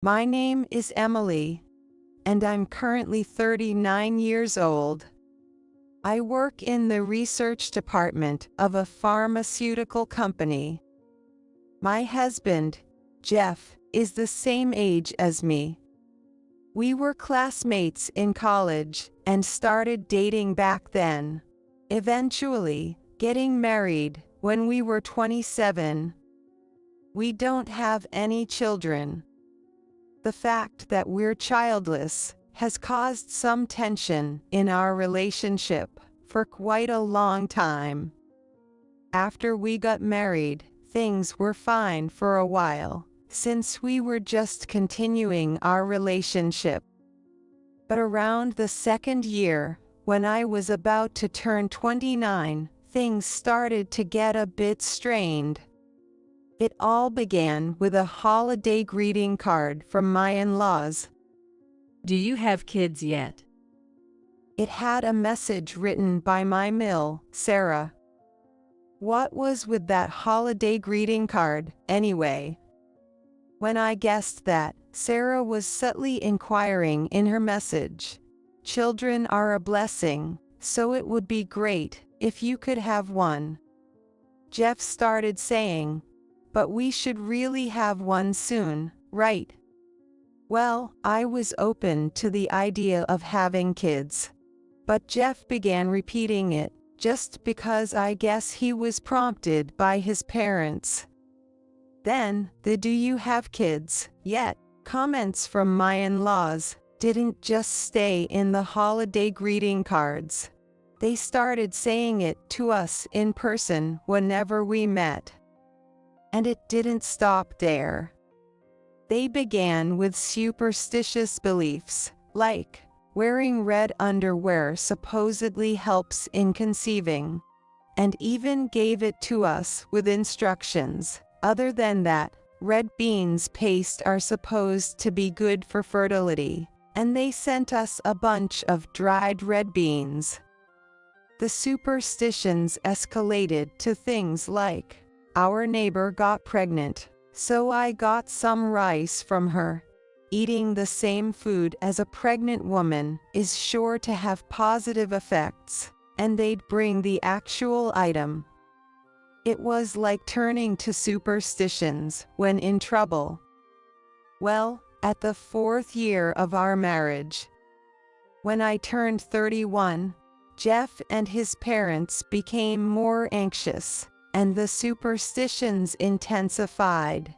My name is Emily, and I'm currently 39 years old. I work in the research department of a pharmaceutical company. My husband, Jeff, is the same age as me. We were classmates in college and started dating back then, eventually getting married when we were 27. We don't have any children. The fact that we're childless has caused some tension in our relationship for quite a long time. After we got married, things were fine for a while, since we were just continuing our relationship. But around the second year, when I was about to turn 29, things started to get a bit strained. It all began with a holiday greeting card from my in-laws. Do you have kids yet? It had a message written by my mill, Sarah. What was with that holiday greeting card, anyway? When I guessed that, Sarah was subtly inquiring in her message, "Children are a blessing, so it would be great if you could have one." Jeff started saying, "But we should really have one soon, right?" Well, I was open to the idea of having kids. But Jeff began repeating it, just because I guess he was prompted by his parents. Then, the "do you have kids yet" comments from my in-laws didn't just stay in the holiday greeting cards. They started saying it to us in person whenever we met. And it didn't stop there. They began with superstitious beliefs, like wearing red underwear supposedly helps in conceiving, and even gave it to us with instructions. Other than that, red beans paste are supposed to be good for fertility, and they sent us a bunch of dried red beans. The superstitions escalated to things like, our neighbor got pregnant, so I got some rice from her. Eating the same food as a pregnant woman is sure to have positive effects, and they'd bring the actual item. It was like turning to superstitions when in trouble. Well, at the 4th year of our marriage, when I turned 31, Jeff and his parents became more anxious, and the superstitions intensified.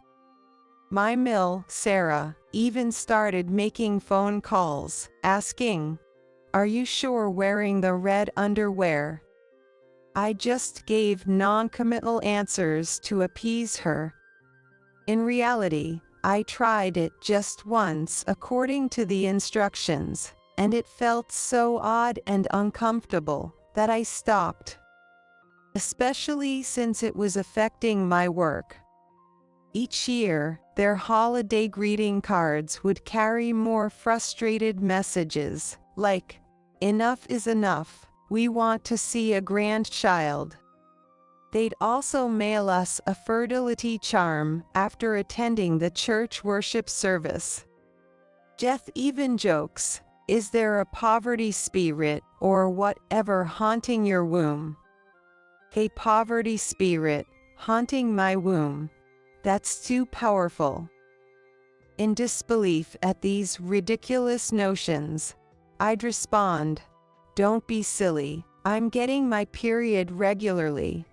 My mill, Sarah, even started making phone calls, asking, "Are you sure wearing the red underwear?" I just gave non-committal answers to appease her. In reality, I tried it just once according to the instructions, and it felt so odd and uncomfortable that I stopped. Especially since it was affecting my work. Each year, their holiday greeting cards would carry more frustrated messages, like, "Enough is enough, we want to see a grandchild." They'd also mail us a fertility charm after attending the church worship service. Jeff even jokes, "Is there a poverty spirit or whatever haunting your womb?" A poverty spirit haunting my womb. That's too powerful. In disbelief at these ridiculous notions, I'd respond, "Don't be silly, I'm getting my period regularly."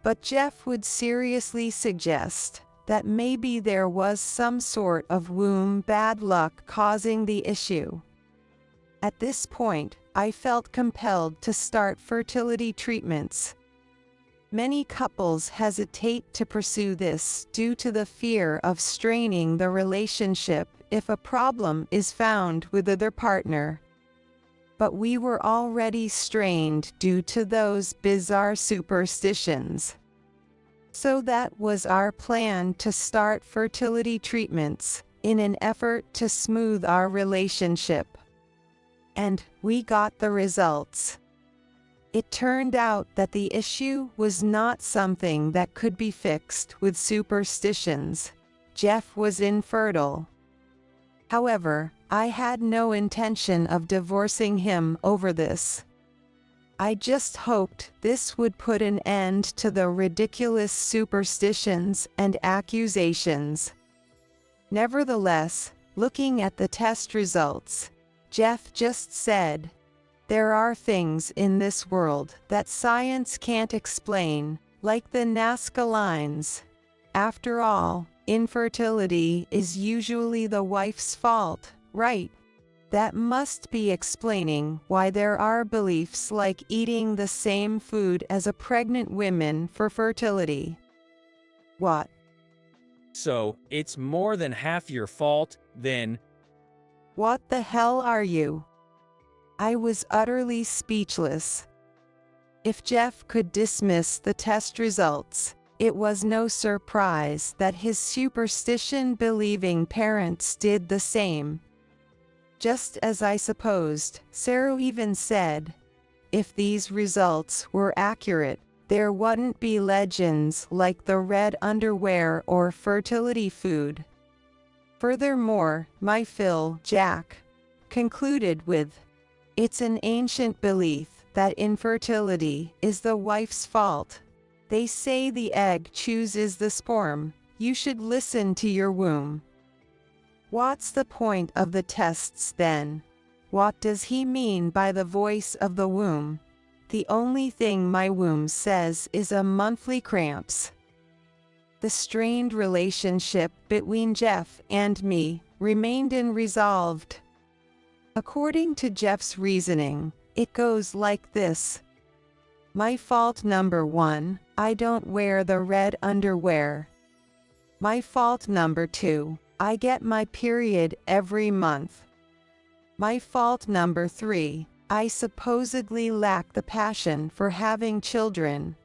But Jeff would seriously suggest that maybe there was some sort of womb bad luck causing the issue. At this point, I felt compelled to start fertility treatments. Many couples hesitate to pursue this due to the fear of straining the relationship if a problem is found with their partner. But we were already strained due to those bizarre superstitions. So that was our plan to start fertility treatments in an effort to smooth our relationship. And we got the results. It turned out that the issue was not something that could be fixed with superstitions. Jeff was infertile. However, I had no intention of divorcing him over this. I just hoped this would put an end to the ridiculous superstitions and accusations. Nevertheless, looking at the test results, Jeff just said, "There are things in this world that science can't explain, like the Nazca lines. After all, infertility is usually the wife's fault, right? That must be explaining why there are beliefs like eating the same food as a pregnant woman for fertility." What? So, it's more than half your fault, then? What the hell are you? I was utterly speechless. If Jeff could dismiss the test results, it was no surprise that his superstition-believing parents did the same. Just as I supposed, Sarah even said, if these results were accurate, there wouldn't be legends like the red underwear or fertility food. Furthermore, my Phil, Jack, concluded with, "It's an ancient belief that infertility is the wife's fault. They say the egg chooses the sperm. You should listen to your womb." What's the point of the tests then? What does he mean by the voice of the womb? The only thing my womb says is a monthly cramps. The strained relationship between Jeff and me remained unresolved. According to Jeff's reasoning, it goes like this. My fault number 1, I don't wear the red underwear. My fault number 2, I get my period every month. My fault number 3, I supposedly lack the passion for having children.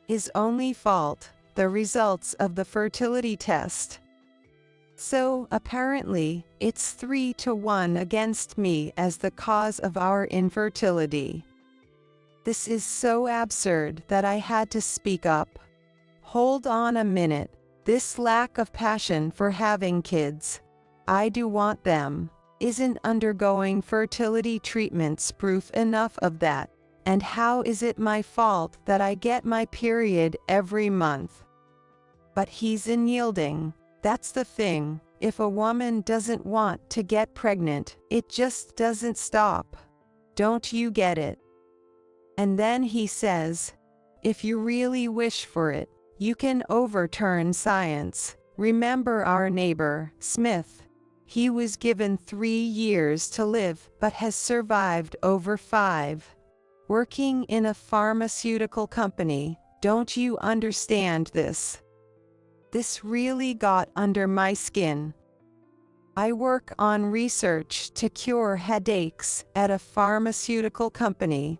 His only fault, the results of the fertility test. So, apparently, it's 3-1 against me as the cause of our infertility. This is so absurd that I had to speak up. Hold on a minute. This lack of passion for having kids, I do want them, isn't undergoing fertility treatments proof enough of that? And how is it my fault that I get my period every month? But he's unyielding. That's the thing. If a woman doesn't want to get pregnant, it just doesn't stop. Don't you get it? And then he says, if you really wish for it, you can overturn science. Remember our neighbor, Smith. He was given 3 years to live but has survived over 5. Working in a pharmaceutical company, don't you understand this? This really got under my skin. I work on research to cure headaches at a pharmaceutical company.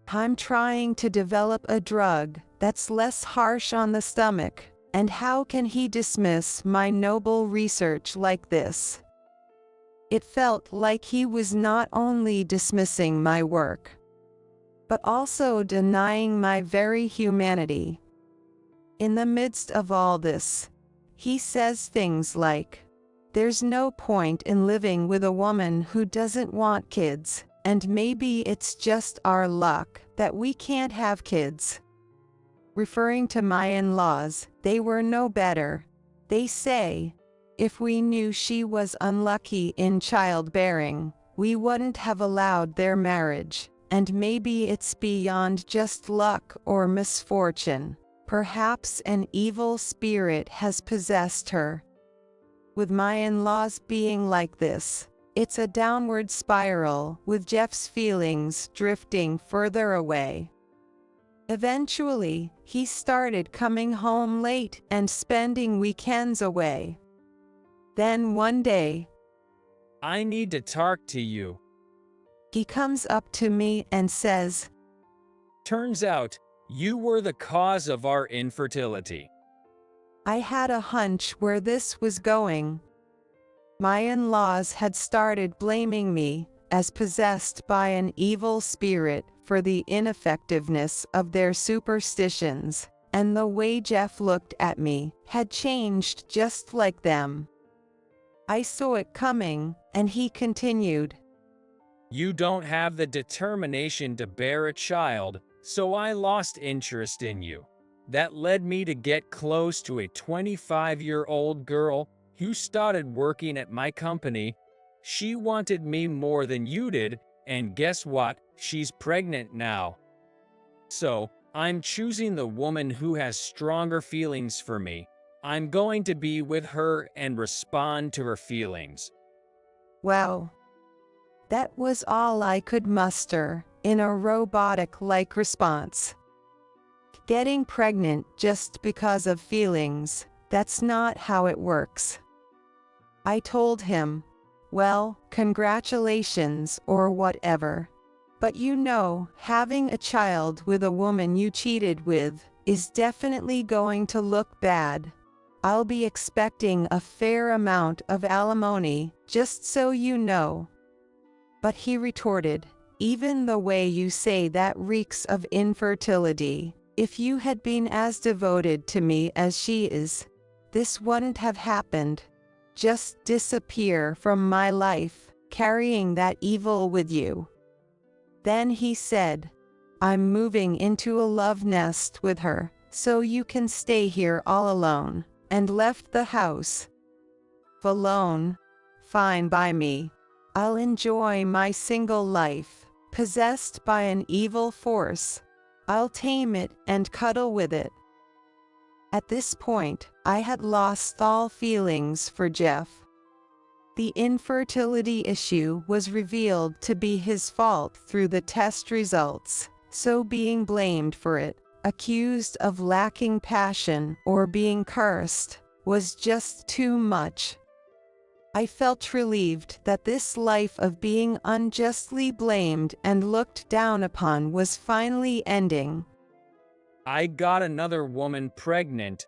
I'm trying to develop a drug that's less harsh on the stomach, and how can he dismiss my noble research like this? It felt like he was not only dismissing my work, but also denying my very humanity. In the midst of all this, he says things like, there's no point in living with a woman who doesn't want kids, and maybe it's just our luck that we can't have kids. Referring to my in-laws, they were no better. They say, if we knew she was unlucky in childbearing, we wouldn't have allowed their marriage, and maybe it's beyond just luck or misfortune. Perhaps an evil spirit has possessed her. With my in-laws being like this, it's a downward spiral, with Jeff's feelings drifting further away. Eventually, he started coming home late and spending weekends away. Then one day, I need to talk to you. He comes up to me and says, Turns out, you were the cause of our infertility. I had a hunch where this was going. My in-laws had started blaming me, as possessed by an evil spirit, for the ineffectiveness of their superstitions, and the way Jeff looked at me had changed just like them. I saw it coming, and he continued. You don't have the determination to bear a child, so I lost interest in you. That led me to get close to a 25-year-old girl who started working at my company. She wanted me more than you did, and guess what? She's pregnant now. So, I'm choosing the woman who has stronger feelings for me. I'm going to be with her and respond to her feelings. Wow. That was all I could muster in a robotic-like response. Getting pregnant just because of feelings, that's not how it works. I told him, well, congratulations or whatever. But you know, having a child with a woman you cheated with is definitely going to look bad. I'll be expecting a fair amount of alimony, just so you know. But he retorted, even the way you say that reeks of infertility. If you had been as devoted to me as she is, this wouldn't have happened. Just disappear from my life, carrying that evil with you. Then he said, I'm moving into a love nest with her, so you can stay here all alone, and left the house. Alone? Fine by me. I'll enjoy my single life, possessed by an evil force. I'll tame it and cuddle with it. At this point, I had lost all feelings for Jeff. The infertility issue was revealed to be his fault through the test results, so being blamed for it, accused of lacking passion or being cursed, was just too much. I felt relieved that this life of being unjustly blamed and looked down upon was finally ending. I got another woman pregnant.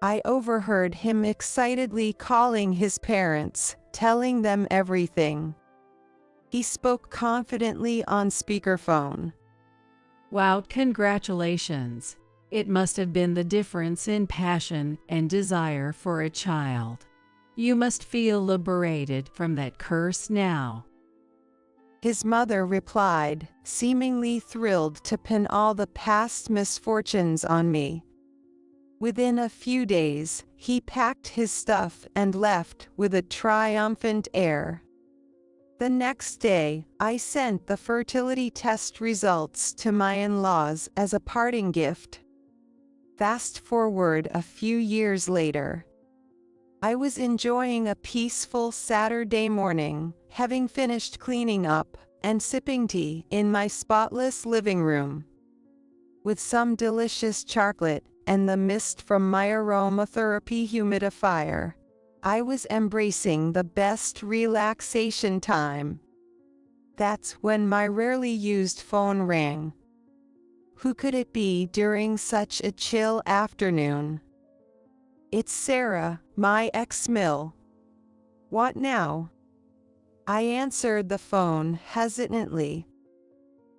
I overheard him excitedly calling his parents, telling them everything. He spoke confidently on speakerphone. Wow, congratulations. It must have been the difference in passion and desire for a child. You must feel liberated from that curse now. His mother replied, seemingly thrilled to pin all the past misfortunes on me. Within a few days, he packed his stuff and left with a triumphant air. The next day, I sent the fertility test results to my in-laws as a parting gift. Fast forward a few years later. I was enjoying a peaceful Saturday morning, having finished cleaning up and sipping tea in my spotless living room. With some delicious chocolate and the mist from my aromatherapy humidifier, I was embracing the best relaxation time. That's when my rarely used phone rang. Who could it be during such a chill afternoon? It's Sarah, my ex-mill. What now? I answered the phone hesitantly.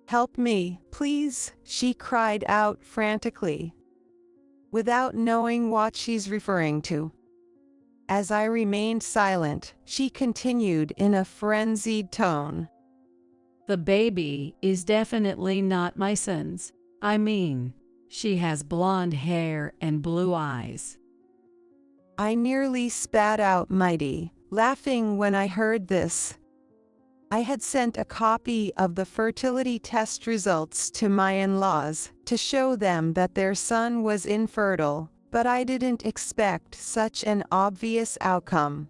Help me, please, she cried out frantically, without knowing what she's referring to. As I remained silent, she continued in a frenzied tone. The baby is definitely not my son's. I mean, she has blonde hair and blue eyes. I nearly spat out mighty, laughing when I heard this. I had sent a copy of the fertility test results to my in-laws to show them that their son was infertile, but I didn't expect such an obvious outcome.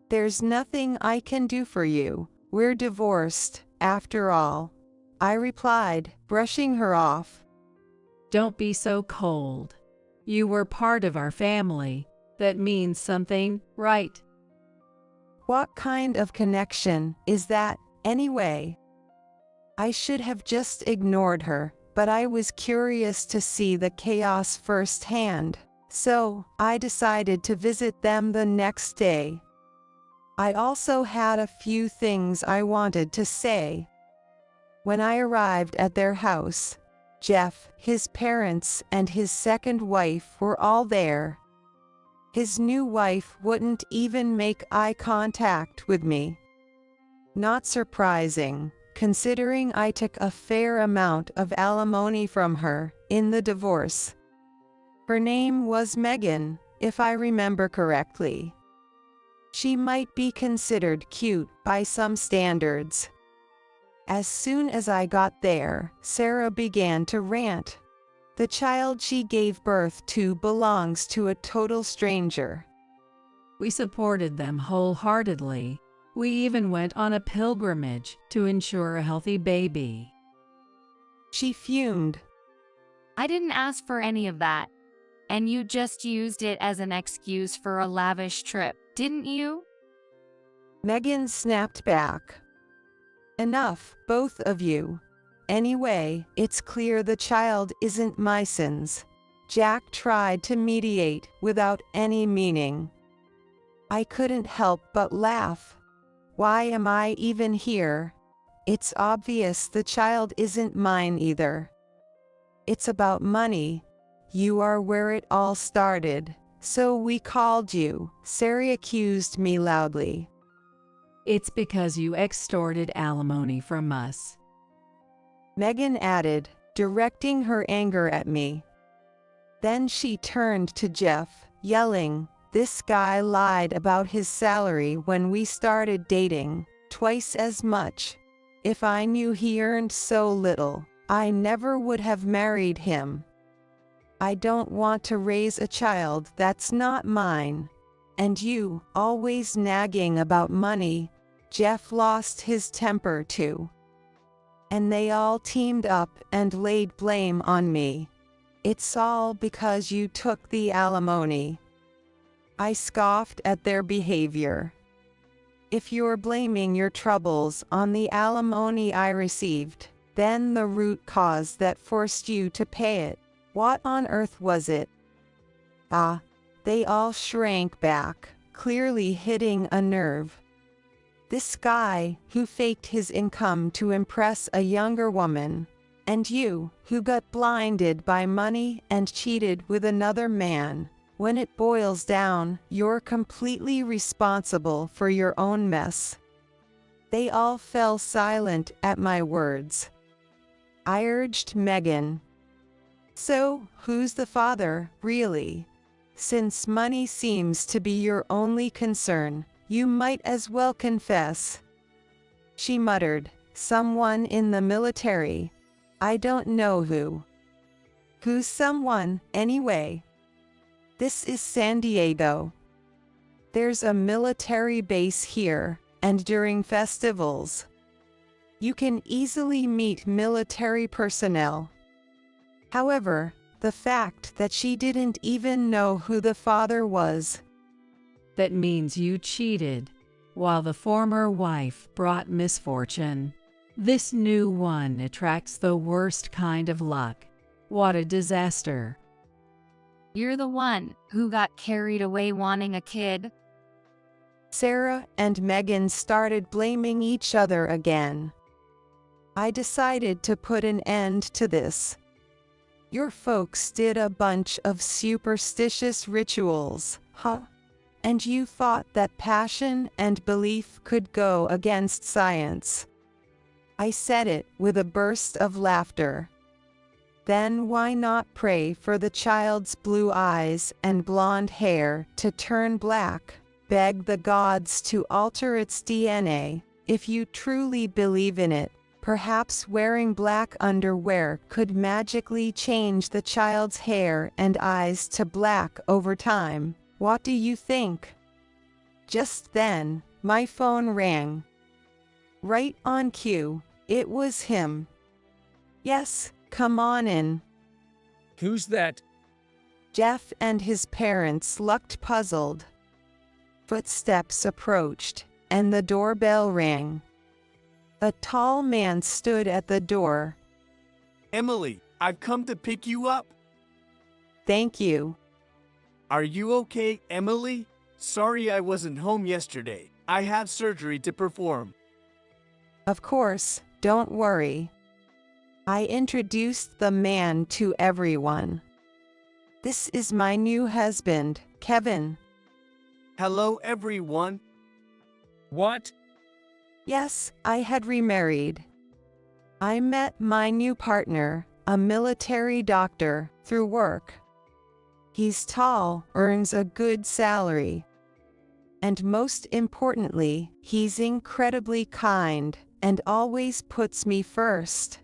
There's nothing I can do for you. We're divorced, after all, I replied, brushing her off. Don't be so cold. You were part of our family. That means something, right? What kind of connection is that, anyway? I should have just ignored her, but I was curious to see the chaos firsthand, so I decided to visit them the next day. I also had a few things I wanted to say. When I arrived at their house, Jeff, his parents, and his second wife were all there. His new wife wouldn't even make eye contact with me. Not surprising, considering I took a fair amount of alimony from her in the divorce. Her name was Megan, if I remember correctly. She might be considered cute by some standards. As soon as I got there, Sarah began to rant. The child she gave birth to belongs to a total stranger. We supported them wholeheartedly. We even went on a pilgrimage to ensure a healthy baby. She fumed. I didn't ask for any of that. And you just used it as an excuse for a lavish trip, didn't you? Megan snapped back. Enough, both of you. Anyway, it's clear the child isn't my sins. Jack tried to mediate without any meaning. I couldn't help but laugh. Why am I even here? It's obvious the child isn't mine either. It's about money. You are where it all started, so we called you, Sarah accused me loudly. It's because you extorted alimony from us. Megan added, directing her anger at me. Then she turned to Jeff, yelling, "This guy lied about his salary when we started dating, twice as much. If I knew he earned so little, I never would have married him. I don't want to raise a child that's not mine. And you, always nagging about money." Jeff lost his temper too. And they all teamed up and laid blame on me. It's all because you took the alimony. I scoffed at their behavior. If you're blaming your troubles on the alimony I received, then the root cause that forced you to pay it, what on earth was it? They all shrank back, clearly hitting a nerve. This guy, who faked his income to impress a younger woman, and you, who got blinded by money and cheated with another man. When it boils down, you're completely responsible for your own mess. They all fell silent at my words. I urged Megan. So, who's the father, really? Since money seems to be your only concern, you might as well confess. She muttered, someone in the military. I don't know who. Who's someone, anyway? This is San Diego. There's a military base here, and during festivals, you can easily meet military personnel. However, the fact that she didn't even know who the father was. That means you cheated, while the former wife brought misfortune. This new one attracts the worst kind of luck. What a disaster. You're the one who got carried away wanting a kid. Sarah and Megan started blaming each other again. I decided to put an end to this. Your folks did a bunch of superstitious rituals, huh? And you thought that passion and belief could go against science. I said it with a burst of laughter. Then why not pray for the child's blue eyes and blonde hair to turn black? Beg the gods to alter its DNA. If you truly believe in it, perhaps wearing black underwear could magically change the child's hair and eyes to black over time. What do you think? Just then, my phone rang. Right on cue, it was him. Yes, come on in. Who's that? Jeff and his parents looked puzzled. Footsteps approached, and the doorbell rang. A tall man stood at the door. Emily, I've come to pick you up. Thank you. Are you okay, Emily? Sorry I wasn't home yesterday. I have surgery to perform. Of course, don't worry. I introduced the man to everyone. This is my new husband, Kevin. Hello, everyone. What? Yes, I had remarried. I met my new partner, a military doctor, through work. He's tall, earns a good salary. And most importantly, he's incredibly kind and always puts me first.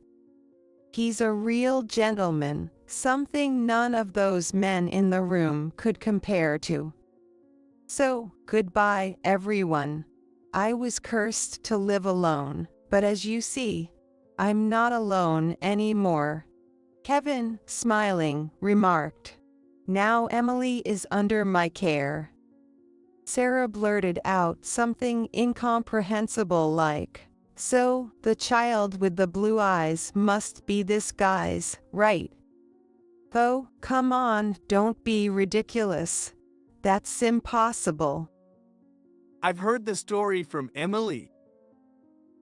He's a real gentleman, something none of those men in the room could compare to. So, goodbye, everyone. I was cursed to live alone, but as you see, I'm not alone anymore. Kevin, smiling, remarked. Now Emily is under my care. Sarah blurted out something incomprehensible like, "So, the child with the blue eyes must be this guy's, right? Though, come on, don't be ridiculous. That's impossible." I've heard the story from Emily.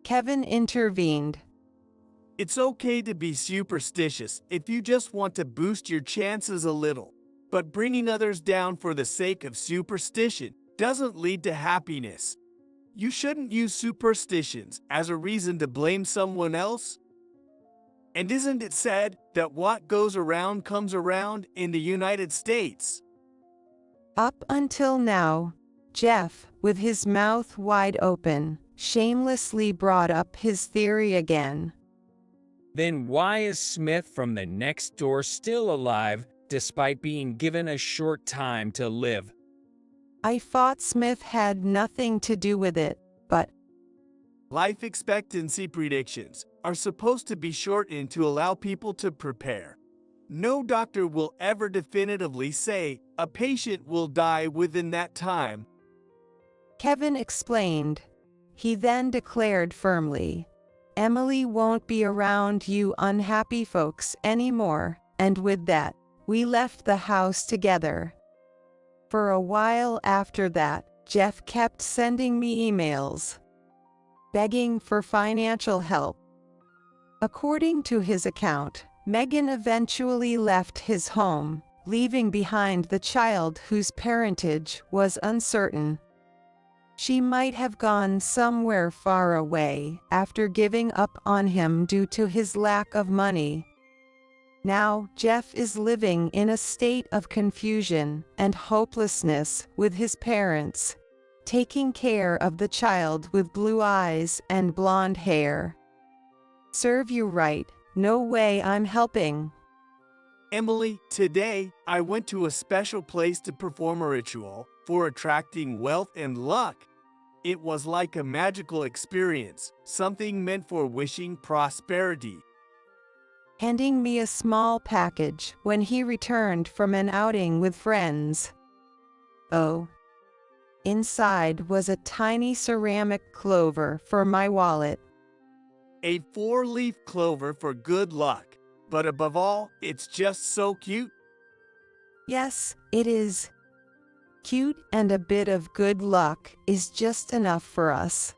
Kevin intervened. It's okay to be superstitious if you just want to boost your chances a little. But bringing others down for the sake of superstition doesn't lead to happiness. You shouldn't use superstitions as a reason to blame someone else. And isn't it said that what goes around comes around in the United States? Up until now, Jeff, with his mouth wide open, shamelessly brought up his theory again. Then why is Smith from the next door still alive, despite being given a short time to live? I thought Smith had nothing to do with it, but Life expectancy predictions are supposed to be shortened to allow people to prepare. No doctor will ever definitively say a patient will die within that time. Kevin explained. He then declared firmly, "Emily won't be around you unhappy folks anymore," and with that, we left the house together. For a while after that, Jeff kept sending me emails, begging for financial help. According to his account, Megan eventually left his home, leaving behind the child whose parentage was uncertain. She might have gone somewhere far away after giving up on him due to his lack of money. Now, Jeff is living in a state of confusion and hopelessness with his parents, taking care of the child with blue eyes and blonde hair. Serve you right, no way I'm helping. Emily, today I went to a special place to perform a ritual for attracting wealth and luck. It was like a magical experience, something meant for wishing prosperity. Handing me a small package when he returned from an outing with friends. Oh. Inside was a tiny ceramic clover for my wallet. A 4-leaf clover for good luck. But above all, it's just so cute. Yes, it is. Cute, and a bit of good luck is just enough for us.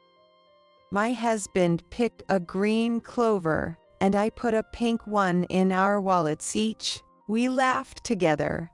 My husband picked a green clover, and I put a pink one in our wallets each. We laughed together,